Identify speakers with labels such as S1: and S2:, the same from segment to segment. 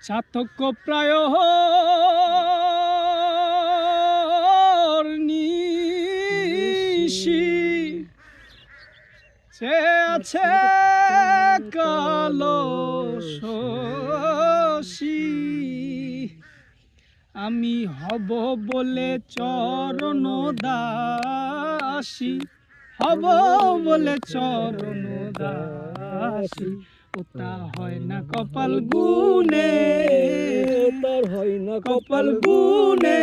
S1: সার্থক্য প্রায় নিশি সে আছে কালো শশী আমি হব বলে চরণ দাসী হব বলে চরণ দাসী ওটা হয় না কপাল গুনে
S2: তার হয় না
S1: কপাল গুনে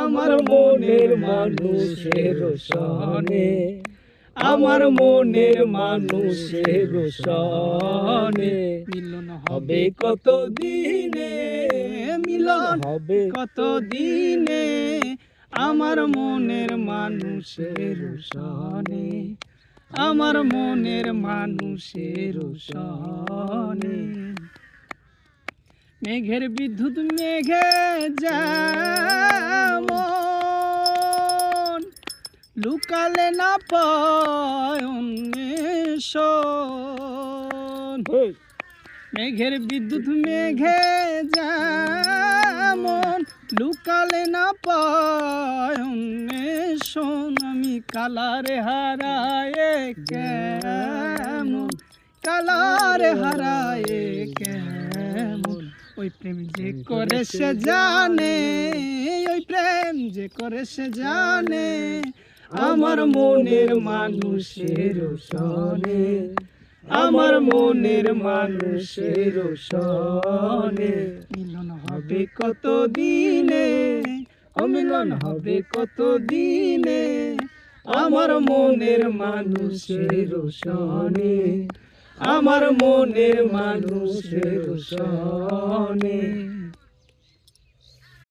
S1: আমার মনের
S2: মানুষের সনে,
S1: আমার মনের মানুষের
S2: সনে
S1: মিলন
S2: হবে কত দিনে,
S1: মিলন
S2: হবে
S1: কত দিনে আমার মনের মানুষের সনে, আমার মনের মানুষের সনে। মেঘের বিদ্যুৎ মেঘে যেমন লুকালে না পায় অন্বেষণ, মেঘের বিদ্যুৎ মেঘে যেমন লুকালে না পায় অন্বেষণ। আমি কালারে হারায়ে কেমন, কালারে হারায়ে কেমন, ওই প্রেম যে করে সে জানে, ওই প্রেম যে করে সে জানে আমার মনের মানুষের সনে, আমার মনের মানুষের সনে। মিলন হবে কত দিনে, অমিলন হবে কত দিনে আমার মনের মানুষের সনে, আমার মনের মানুষের সনে।